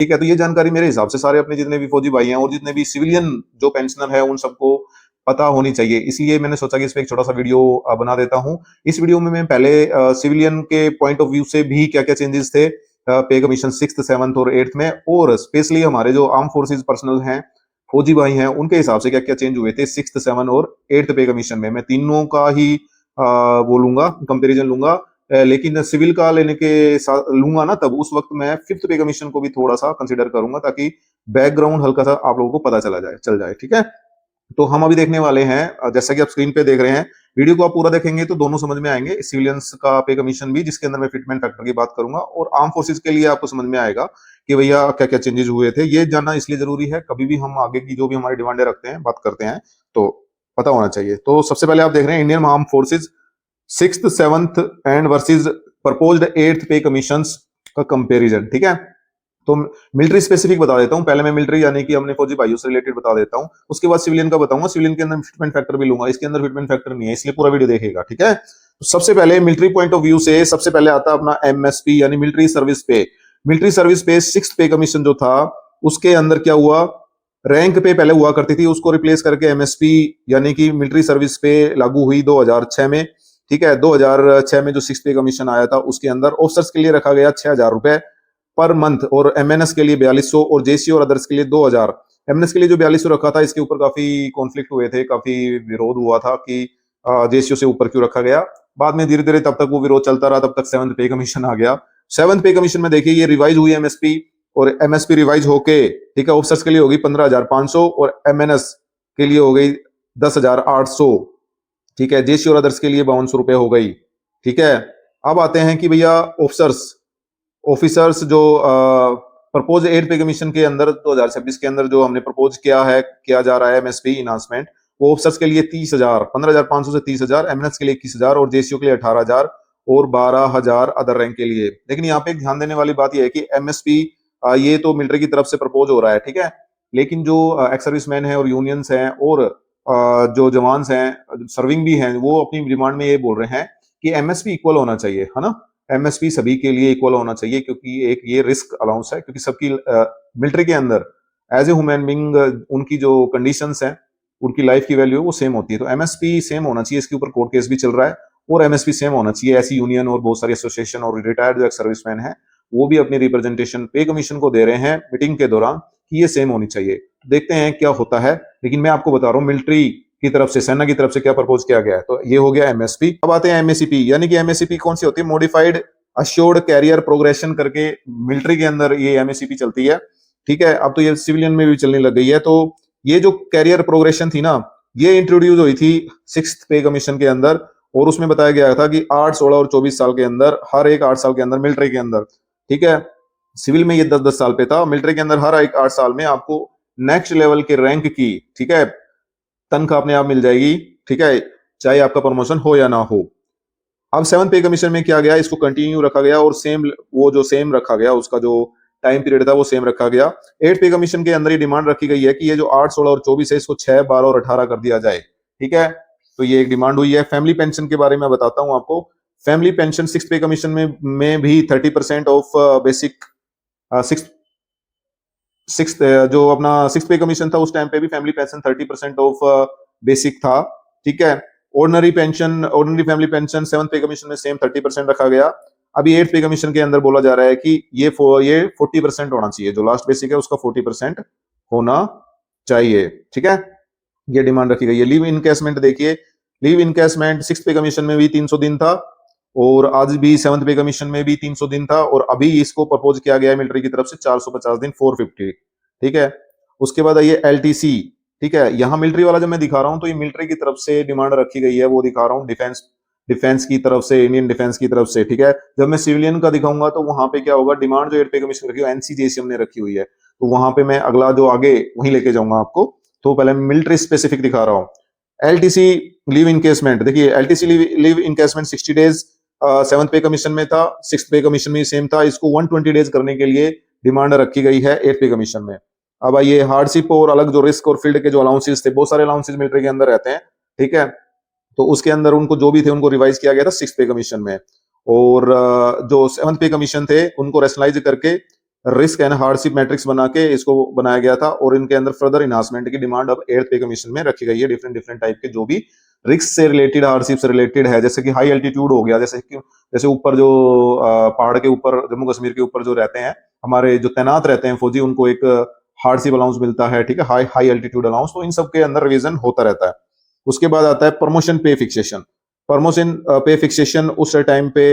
ठीक है, तो ये जानकारी मेरे हिसाब से सारे अपने जितने भी फौजी भाई हैं और जितने भी सिविलियन जो पेंशनर है उन सबको पता होनी चाहिए। इसलिए मैंने सोचा कि इस पे एक छोटा सा वीडियो बना देता हूँ। इस वीडियो में मैं पहले सिविलियन के पॉइंट ऑफ व्यू से भी क्या क्या चेंजेस थे पे कमीशन 6th 7th और 8th में, और स्पेशली हमारे जो आर्म फोर्सेज पर्सनल हैं, फौजी भाई हैं, उनके हिसाब से क्या क्या चेंज हुए थे 6th 7th और 8th पे कमीशन में। मैं तीनों का ही वो लूंगा, कंपेरिजन लूंगा। लेकिन सिविल का लेने के साथ लूंगा ना, तब उस वक्त मैं 5th पे कमीशन को भी थोड़ा सा कंसिडर करूंगा, ताकि बैकग्राउंड हल्का सा आप लोगों को पता चल जाए। ठीक है, तो हम अभी देखने वाले हैं जैसा कि आप स्क्रीन पे देख रहे हैं। वीडियो को आप पूरा देखेंगे तो दोनों समझ में आएंगे, सिविलियंस का पे कमीशन भी, जिसके अंदर मैं फिटमेंट फैक्टर की बात करूंगा, और आर्म फोर्सेज के लिए आपको समझ में आएगा कि भैया क्या क्या चेंजेस हुए थे। ये जानना इसलिए जरूरी है, कभी भी हम आगे की जो भी हमारी डिमांडें रखते हैं, बात करते हैं, तो पता होना चाहिए। तो सबसे पहले आप देख रहे हैं Indian arm forces 6th 7th and versus proposed 8th पे कमीशंस का कंपैरिजन। ठीक है, तो मिलिट्री स्पेसिफिक बता देता हूं पहले मैं, मिलिट्री यानी कि हमने फौजी भाइयों से रिलेटेड बता देता हूं, उसके बाद सिविलियन का बताऊंगा। सिविलियन के अंदर फिटमेंट फैक्टर भी लूंगा, इसके अंदर फिटमेंट फैक्टर नहीं है, इसलिए पूरा वीडियो देखेगा। ठीक है, तो सबसे पहले मिलिट्री पॉइंट ऑफ व्यू से सबसे पहले आता है अपना एमएसपी यानी मिलिट्री सर्विस पे। मिलिट्री सर्विस पे 6th पे कमीशन जो था, उसके अंदर क्या हुआ, रैंक पे पहले हुआ करती थी, उसको रिप्लेस करके एमएसपी यानी कि मिलिट्री सर्विस पे लागू हुई 2006 में। ठीक है, 2006 में जो 6th पे कमीशन आया था, उसके अंदर ऑफिसर्स के लिए रखा गया 6,000 रुपए पर मंथ, और एमएनएस के लिए 4200, और जेसी और अदर्स के लिए 2000। एमएनएस के लिए जो 4200 रखा था, इसके ऊपर काफी कॉन्फ्लिक्ट हुए थे, काफी विरोध हुआ था कि जेसीओ से ऊपर क्यों रखा गया। बाद में धीरे धीरे तब तक वो विरोध चलता रहा, तब तक 7th पे कमीशन आ गया। 7th पे कमीशन में देखिए ये रिवाइज हुई एमएसपी, और एमएसपी रिवाइज होके, ठीक है, ऑफिसर्स के लिए होगी 15,500 और एमएनएस के लिए हो गई 10,800। ठीक है, जेसी और अदर्स के लिए 5200 रुपए हो गई। ठीक है, अब आते हैं कि भैया ऑफिसर्स ऑफिसर्स जो प्रपोज 8th पे कमीशन के अंदर 2026 के अंदर जो हमने प्रपोज किया है, किया जा रहा है एमएसपी इनहांसमेंट, वो ऑफिसर्स के लिए 30,000, 15,500 से 30,000, एमएनएस के लिए 21,000 और जेसीओ के लिए 18,000 और 12,000 अदर रैंक के लिए। लेकिन यहाँ पे एक ध्यान देने वाली बात यह है कि एमएसपी ये तो मिलिट्री की तरफ से प्रपोज हो रहा है, ठीक है, लेकिन जो एक्स सर्विसमैन है और यूनियंस हैं और जो जवान हैं, सर्विंग भी हैं, वो अपनी डिमांड में ये बोल रहे हैं कि एमएसपी इक्वल होना चाहिए, है ना। एमएसपी सभी के लिए इक्वल होना चाहिए, क्योंकि एक ये रिस्क अलाउंस है, क्योंकि सबकी मिलिट्री के अंदर एज ए ह्यूमन बीइंग उनकी जो कंडीशंस हैं, उनकी लाइफ की वैल्यू है वो सेम होती है। तो एमएसपी सेम होना चाहिए, इसके ऊपर कोर्ट केस भी चल रहा है, और एमएसपी सेम होना चाहिए। ऐसी यूनियन और बहुत सारी एसोसिएशन और रिटायर्ड जो एक्स सर्विसमैन है, वो भी अपनी रिप्रेजेंटेशन पे कमीशन को दे रहे हैं मीटिंग के दौरान कि ये सेम होनी चाहिए। देखते हैं क्या होता है, लेकिन मैं आपको बता रहा हूँ मिलिट्री की तरफ से, सेना की तरफ से क्या प्रपोज किया गया है। तो ये हो गया एमएसपी। अब आते हैं एमएसपी, यानी कि एमएसपी कौन सी होती है, मॉडिफाइड अश्योर्ड कैरियर प्रोग्रेशन करके मिलिट्री के अंदर ये एमएसपी चलती है। ठीक है, अब तो ये सिविलियन में भी चलने लग गई है। तो ये जो कैरियर प्रोग्रेशन थी ना, ये इंट्रोड्यूस हुई थी 6th पे कमीशन के अंदर, और उसमें बताया गया था कि 8, 16 और 24 साल के अंदर, हर एक 8 साल के अंदर मिलिट्री के अंदर, ठीक है, सिविल में ये 10-10 साल पे था, मिलिट्री के अंदर हर एक 8 साल में आपको नेक्स्ट लेवल के रैंक की, ठीक है, तनख्वाह अपने आप मिल जाएगी। ठीक है, चाहे आपका प्रमोशन हो या ना हो। अब 7th पे कमीशन में क्या गया, इसको कंटिन्यू रखा गया, और सेम वो जो सेम रखा गया, उसका जो टाइम पीरियड था वो सेम रखा गया। 8th पे कमीशन के अंदर ये डिमांड रखी गई है कि ये जो 8, 16 और 24 है, इसको 6, 12 और 18 कर दिया जाए। ठीक है, तो ये एक डिमांड हुई है। फैमिली पेंशन के बारे में बताता हूं आपको। फैमिली पेंशन 6th पे कमीशन में भी 30% ऑफ बेसिक, सिक्स जो अपना 6th पे कमीशन था, उस टाइम पे भी फैमिली पेंशन 30% ऑफ बेसिक था। ठीक है, ordinary pension, ordinary family pension 7th पे कमीशन में सेम 30% रखा गया। अभी 8th पे कमीशन के अंदर बोला जा रहा है कि ये 40% होना चाहिए, जो लास्ट बेसिक है उसका 40% होना चाहिए। ठीक है, ये डिमांड रखी गई है। लीव इनकैशमेंट देखिए, लीव इनकैशमेंट 6th पे कमीशन में भी 300 दिन था, और आज भी 7th पे कमीशन में भी 300 दिन था, और अभी इसको प्रपोज किया गया है मिलिट्री की तरफ से 450 दिन, 450। ठीक है, उसके बाद आइए एलटीसी। ठीक है, यहाँ मिलिट्री वाला जब मैं दिखा रहा हूँ, तो ये मिलिट्री की तरफ से डिमांड रखी गई है, वो दिखा रहा हूँ डिफेंस, डिफेंस की तरफ से, इंडियन डिफेंस की तरफ से। ठीक है, जब मैं सिविलियन का दिखाऊंगा तो वहां पे क्या होगा, डिमांड जो 8th पे कमीशन रखी है एनसीजेसीएम ने रखी हुई है, तो वहां पे मैं अगला जो आगे वहीं लेके जाऊंगा आपको। तो पहले मिलिट्री स्पेसिफिक दिखा रहा हूँ। एलटीसी लीव इनकेसमेंट देखिए, LTC leave encasement 60 days 7th पे कमीशन में था, 6th पे कमीशन में सेम था। इसको 120 डेज करने के लिए डिमांड रखी गई है 8th पे कमीशन में। अब आइए हार्डशिप और अलग जो रिस्क और फील्ड के जो अलाउंसेस थे, बहुत सारे अलाउंसेस मिलिट्री के अंदर रहते हैं। ठीक है, तो उसके अंदर उनको जो भी थे उनको रिवाइज किया गया था 6th पे कमीशन में, और जो 7th पे कमीशन थे उनको रेशनलाइज करके रिस्क एंड हार्डशिप मैट्रिक्स बना के इसको बनाया गया था, और इनके अंदर फर्दर इन्हांसमेंट की डिमांड अब 8th पे कमीशन में रखी गई है। डिफरेंट डिफरेंट टाइप के जो भी रिस्क से रिलेटेड, हार्डशिप से रिलेटेड है, जैसे कि हाई एल्टीट्यूड हो गया, जैसे ऊपर जो पहाड़ के ऊपर, जम्मू कश्मीर के ऊपर जो रहते हैं हमारे, जो तैनात रहते हैं फौजी, उनको एक हार्डशिप अलाउंस मिलता है, ठीक है, हाई हाई एल्टीट्यूड अलाउंस। तो इन सब के अंदर रिवीजन होता रहता है। उसके बाद आता है प्रमोशन पे फिक्सेशन। प्रमोशन पे फिक्सेशन उस टाइम पे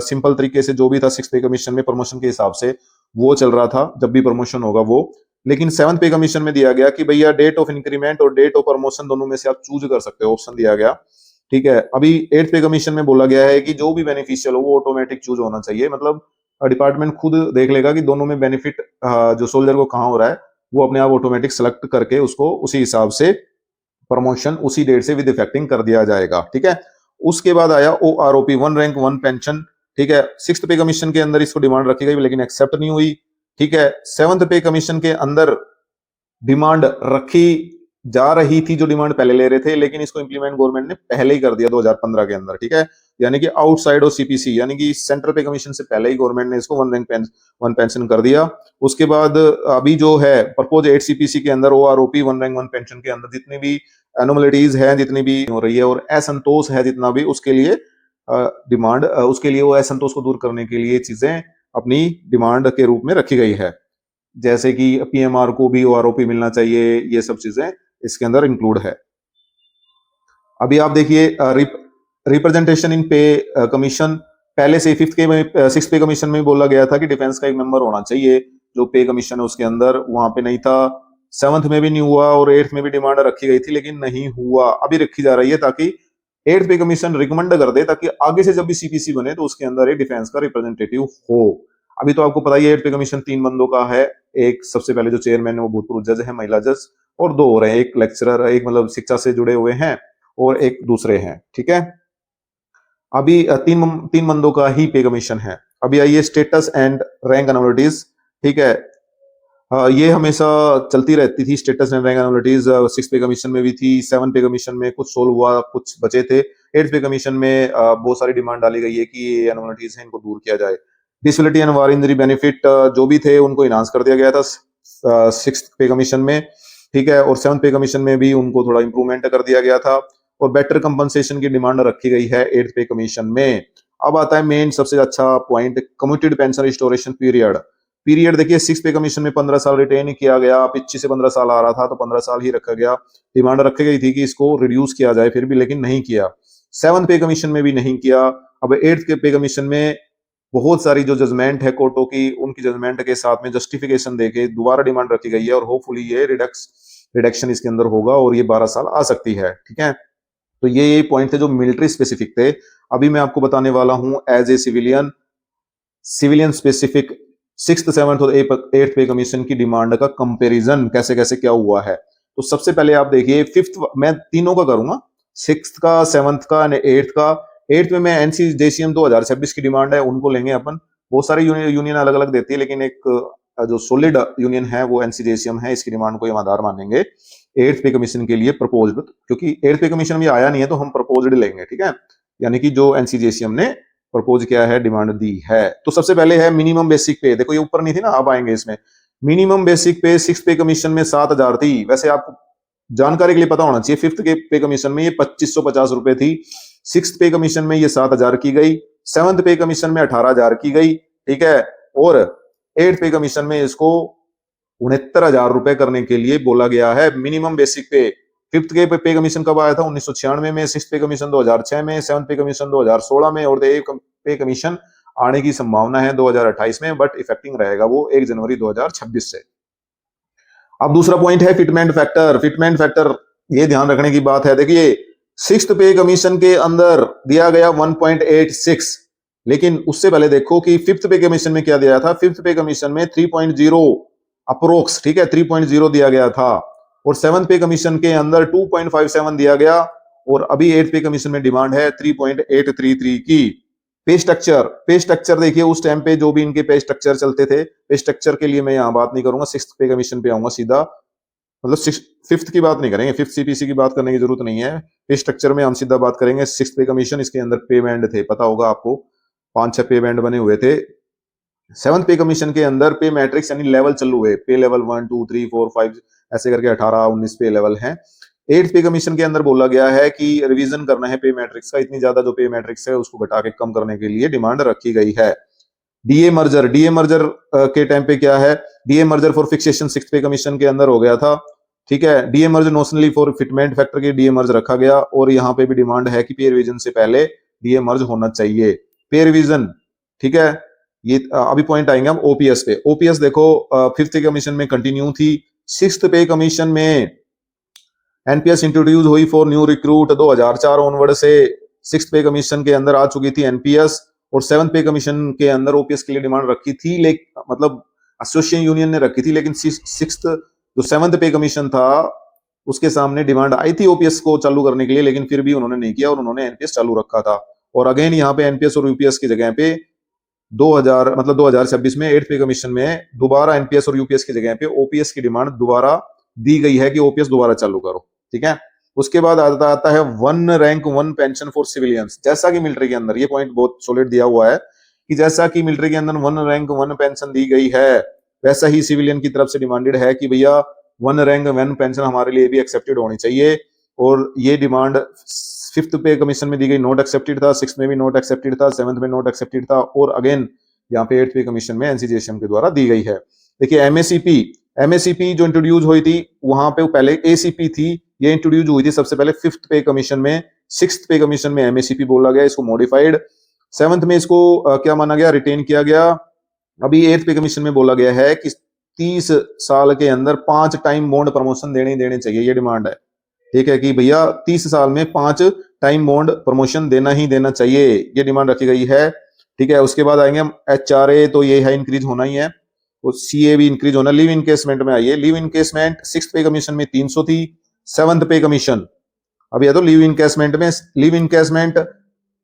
सिंपल तरीके से जो भी था 6th पे कमीशन में प्रमोशन के हिसाब से वो चल रहा था, जब भी प्रमोशन होगा वो। लेकिन 7th पे कमीशन में दिया गया कि भैया डेट ऑफ इंक्रीमेंट और डेट ऑफ प्रमोशन दोनों में से आप चूज कर सकते हो, ऑप्शन दिया गया, ठीक है। अभी 8th पे कमीशन में बोला गया है कि जो भी बेनिफिशियल हो वो ऑटोमेटिक चूज होना चाहिए, मतलब डिपार्टमेंट खुद देख लेगा कि दोनों में बेनिफिट जो सोल्जर को कहाँ हो रहा है, वो अपने आप ऑटोमेटिक सेलेक्ट करके उसको उसी हिसाब से प्रमोशन उसी डेट से विद इफेक्टिंग कर दिया जाएगा, ठीक है। उसके बाद आया OROP, 1 रैंक 1 पेंशन, ठीक है। 6th पे कमीशन के अंदर इसको डिमांड रखी गई लेकिन एक्सेप्ट नहीं हुई, ठीक है। 7th पे कमीशन के अंदर डिमांड रखी जा रही थी, जो डिमांड पहले ले रहे थे, लेकिन इसको इंप्लीमेंट गवर्नमेंट ने पहले ही कर दिया 2015 के अंदर, ठीक है। यानी कि आउटसाइड ऑफ सीपीसी, यानी कि सेंट्रल पे कमीशन से पहले ही गवर्नमेंट ने इसको 1 रैंक 1 पेंशन कर दिया। उसके बाद अभी जो है प्रपोज 8 सीपीसी के अंदर OROP 1 रैंक 1 पेंशन के अंदर जितनी भी एनोमलिटीज है, जितनी भी हो रही है और असंतोष है जितना भी, उसके लिए डिमांड, उसके लिए वो असंतोष को दूर करने के लिए चीजें अपनी डिमांड के रूप में रखी गई है, जैसे कि PMR को भी OROP मिलना चाहिए, ये सब चीजें इसके अंदर इंक्लूड है। अभी आप देखिए रिप्रेजेंटेशन इन पे कमीशन, पहले से 6th पे कमीशन में बोला गया था कि डिफेंस का एक मेंबर होना चाहिए, जो पे कमीशन है उसके अंदर, वहां पे नहीं था। 7th में भी नहीं हुआ और 8th में भी डिमांड रखी गई थी लेकिन नहीं हुआ, अभी रखी जा रही है ताकि 8th पे कमीशन रिकमेंड कर दे, ताकि आगे से जब भी सीपीसी बने तो उसके अंदर एक डिफेंस का रिप्रेजेंटेटिव हो। अभी तो आपको पता ही है 8th पे कमीशन 3 बंदों का है, एक सबसे पहले जो चेयरमैन है वो भूतपूर्व जज है, महिला जज, और 2 और हैं, एक लेक्चरर, एक मतलब शिक्षा से जुड़े हुए हैं और एक दूसरे हैं, ठीक है। अभी तीन बंदों का ही पे कमीशन है। अभी आइए स्टेटस एंड रैंक एनोमलिटीज, ठीक है। ये हमेशा चलती रहती थी, स्टेटस एंड रैंक एनोमलिटीज 6th पे कमीशन में भी थी, 7th पे कमीशन में कुछ सोल्व हुआ, कुछ बचे थे। 8th पे कमीशन में बहुत सारी डिमांड डाली गई है कि ये एनोमलिटीज हैं, इनको दूर किया जाए। Disability and war injury benefit जो भी थे उनको इनहांस कर दिया गया था 6th पे कमीशन में, ठीक है, और 7th पे कमीशन में भी उनको थोड़ा इंप्रूवमेंट कर दिया गया था, और बेटर कंपनसेशन की डिमांड रखी गई है 8th पे कमीशन में। अब आता है मेन सबसे अच्छा point, commuted pension restoration period. देखिए 6th पे कमीशन में 15 साल रिटेन किया गया, 25 से 15 साल आ रहा था तो 15 साल ही रखा गया। डिमांड रखी गई थी कि इसको रिड्यूस किया जाए, फिर भी लेकिन नहीं किया। 7th पे कमीशन में भी नहीं किया। अब 8th के पे कमीशन में बहुत सारी जो जजमेंट है कोर्टों की, उनकी जजमेंट के साथ में जस्टिफिकेशन देके दोबारा डिमांड रखी गई है, और होपफुली ये रिडक्शन इसके अंदर होगा और ये 12 साल आ सकती है, ठीक है। तो ये पॉइंट थे जो मिलिट्री स्पेसिफिक थे। अभी मैं आपको बताने वाला हूं as a civilian specific 6th 7th और 8th पे कमीशन की डिमांड का कंपैरिजन कैसे कैसे क्या हुआ है। तो सबसे पहले आप देखिए 5th, मैं तीनों का करूंगा, 6th का, 7th का, 8th का। 8th में मैं NCJCM 2026 की डिमांड है उनको लेंगे अपन। बहुत सारी यूनियन अलग अलग देती है, लेकिन एक जो सोलिड यूनियन है वो NCJCM है, इसकी डिमांड को हम आधार मानेंगे 8th पे कमीशन के लिए प्रपोज्ड, क्योंकि 8th पे कमीशन में आया नहीं है तो हम प्रपोज्ड लेंगे, ठीक है। यानी कि जो NCJCM ने प्रपोज किया है, डिमांड दी है। तो सबसे पहले है मिनिमम बेसिक पे, देखो ये ऊपर नहीं थी ना, अब आएंगे इसमें। मिनिमम बेसिक पे 6th पे कमीशन में 7,000 थी, वैसे आपको जानकारी के लिए पता होना चाहिए 5th के पे कमीशन में ये 2550 रुपए थी, 6th पे कमीशन में ये 7,000 की गई, 7th पे कमीशन में 18,000 की गई, ठीक है, और 8th पे कमीशन में इसको 69,000 रुपए करने के लिए बोला गया है मिनिमम बेसिक पे। 5th के पे कमीशन कब आया था? 1996 में, 6th पे कमीशन 2006 में, 7th पे कमीशन 2016 में, और 8th पे कमीशन आने की संभावना है 2028 में, बट इफेक्टिंग रहेगा वो 1 जनवरी 2026 से। अब दूसरा पॉइंट है फिटमेंट फैक्टर। फिटमेंट फैक्टर ये ध्यान रखने की बात है, देखिए 6th पे कमीशन के अंदर दिया गया 1.86, लेकिन उससे पहले देखो कि 5th पे कमीशन में क्या दिया था। 5th पे कमीशन में 3.0 अप्रोक्स, ठीक है, 3.0 दिया गया था, और 7th पे कमीशन के अंदर 2.57 दिया गया, और अभी 8th पे कमीशन में डिमांड है 3.833 की। पे स्ट्रक्चर देखिए उस टाइम पे जो भी इनके पे स्ट्रक्चर चलते थे, पे स्ट्रक्चर के लिए मैं यहां बात नहीं करूंगा, 6th पे कमीशन पे आऊंगा सीधा, मतलब 5th की बात नहीं करेंगे, 5th सीपीसी की बात करने की जरूरत नहीं है। पे स्ट्रक्चर में हम सीधा बात करेंगे 6th पे कमीशन। इसके अंदर पे बैंड थे, पता होगा आपको, 5-6 पे बैंड बने हुए थे सेवंथ पे कमीशन के अंदर पे मैट्रिक्स यानी लेवल चालू हुए, पे लेवल 1 2 3 4 5 ऐसे करके 18 19 पे लेवल हैं। एट्थ पे कमीशन के अंदर बोला गया है कि रिवीजन करना है पे मैट्रिक्स का, इतनी ज्यादा जो पे मैट्रिक्स है उसको घटा के कम करने के लिए डिमांड रखी गई है। डीए मर्जर के टाइम पे क्या है, DA merger for fixation six पे कमीशन के अंदर हो गया था, ठीक है। DA merge नोशनली for fitment factor के डीए मर्ज रखा गया, और यहाँ पे भी डिमांड है कि पे रिवीजन से पहले डीए मर्ज होना चाहिए। पे रिवीजन, ठीक है। ये अभी पॉइंट आएंगे हम ओपीएस पे। ओपीएस देखो फिफ्थ पे कमीशन में कंटिन्यू थी, सिक्स्थ पे कमीशन में एनपीएस इंट्रोड्यूस हुई फॉर न्यू रिक्रूट 2004 ऑनवर्ड से सिक्स्थ पे कमीशन के अंदर आ चुकी थी एनपीएस, और सेवंथ पे कमीशन के अंदर ओपीएस के लिए डिमांड रखी थी, लेकिन मतलब एसोसिएशन यूनियन ने रखी थी, लेकिन सिक्स्थ जो सेवंथ पे कमीशन था उसके सामने डिमांड आई थी ओपीएस को चालू करने के लिए, लेकिन फिर भी उन्होंने नहीं किया और उन्होंने एनपीएस चालू रखा था। और अगेन यहाँ पे एनपीएस और यूपीएस की जगह पे 2026 में एट्थ पे कमीशन में दोबारा एनपीएस और यूपीएस की जगह पे ओपीएस की डिमांड दोबारा दी गई है कि ओपीएस दोबारा चालू करो, ठीक है। उसके बाद आता है one rank one pension for civilians. जैसा कि मिलिट्री के अंदर ये पॉइंट बहुत सॉलिड दिया हुआ है कि जैसा कि मिलिट्री के अंदर वन रैंक वन पेंशन दी गई है, वैसा ही सिविलियन की तरफ से डिमांडेड है कि भैया वन रैंक वन पेंशन हमारे लिए भी एक्सेप्टेड होनी चाहिए। और ये डिमांड फिफ्थ पे कमीशन में दी गई, नॉट एक्सेप्टेड था, सिक्स में भी नॉट एक्सेप्टेड था, सेवंथ में नॉट एक्सेप्टेड था, और अगेन यहाँ पे एट्थ पे कमीशन में एनसीजीएसएम के द्वारा दी गई है। देखिए एमएससीपी जो इंट्रोड्यूस हुई थी वहां पे पहले एसीपी थी, ये इंट्रोड्यूस हुई थी सबसे पहले फिफ्थ पे कमीशन में, सिक्स्थ पे कमीशन में एमएससीपी बोला गया, इसको मॉडिफाइड, सेवंथ में इसको क्या माना गया, रिटेन किया गया। अभी एट्थ पे कमीशन में बोला गया है कि 30 साल के अंदर 5 टाइम बॉन्ड प्रमोशन देने चाहिए, ये डिमांड है, ठीक है, कि भैया 30 साल में 5 टाइम बॉन्ड प्रमोशन देना ही देना चाहिए, ये डिमांड रखी गई है, ठीक है। उसके बाद आएंगे हम एचआरए, तो ये है इंक्रीज होना ही है, और सीए भी इंक्रीज होना। लीव इनकेसमेंट में आइए, लीव इनकेसमेंट सिक्स पे कमीशन में 300 थी, सेवंथ पे कमीशन, अब यह तो लीव इनकेसमेंट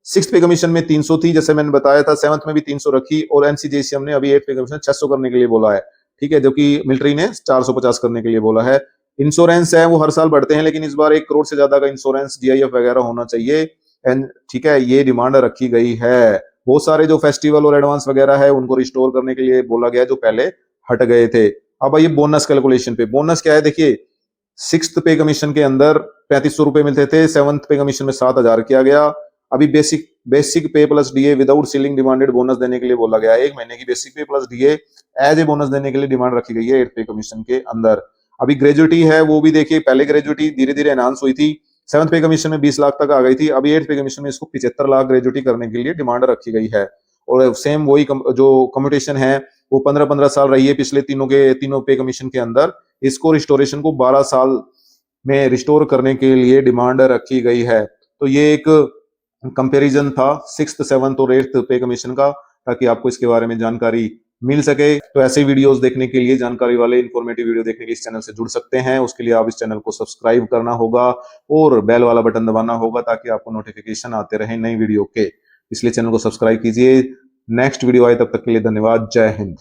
सिक्स पे कमीशन में 300 थी, जैसे मैंने बताया था, सेवंथ में भी 300 रखी, और एनसीजीएसएम ने अभी एट पे कमीशन 600 करने के लिए बोला है, ठीक है, जो कि मिलिट्री ने 450 करने के लिए बोला है। इंश्योरेंस है वो हर साल बढ़ते हैं, लेकिन इस बार 1 करोड़ से ज्यादा का इंश्योरेंस जीआईएफ वगैरह होना चाहिए, एंड ठीक है, ये डिमांड रखी गई है। बहुत सारे जो फेस्टिवल और एडवांस वगैरह है उनको रिस्टोर करने के लिए बोला गया, जो पहले हट गए थे। अब आइए बोनस कैलकुलेशन पे। बोनस क्या है, देखिए सिक्स्थ पे कमीशन के अंदर 3500 रुपए मिलते थे, सेवंथ पे कमीशन में 7000 किया गया। अभी basic pay plus DA without ceiling demanded bonus देने के लिए बोला गया है, 1 महीने की basic pay plus DA as a bonus देने के लिए डिमांड रखी गई है एट पे कमीशन के अंदर। अभी ग्रेजुएटी है वो भी देखिए, पहले ग्रेजुएटी धीरे धीरे एनहांस हुई थी, सेवंथ पे कमीशन में 20 लाख तक आ गई थी, अभी एट पे कमीशन में इसको 75 लाख ग्रेजुएटी करने के लिए डिमांड रखी गई है। और सेम वही जो कम्यूटेशन है वो 15-15 साल रही है पिछले तीनों पे कमीशन के अंदर, इसको रिस्टोरेशन को 12 साल में रिस्टोर करने के लिए डिमांड रखी गई है। तो ये एक कंपैरिजन था सिक्स्थ, सेवंथ और एट्थ पे कमीशन का, ताकि आपको इसके बारे में जानकारी मिल सके। तो ऐसे वीडियोस देखने के लिए, जानकारी वाले इंफॉर्मेटिव वीडियो देखने के लिए इस चैनल से जुड़ सकते हैं। उसके लिए आप इस चैनल को सब्सक्राइब करना होगा और बेल वाला बटन दबाना होगा, ताकि आपको नोटिफिकेशन आते रहे नई वीडियो के, इसलिए चैनल को सब्सक्राइब कीजिए। नेक्स्ट वीडियो आए तब तक के लिए धन्यवाद। जय हिंद।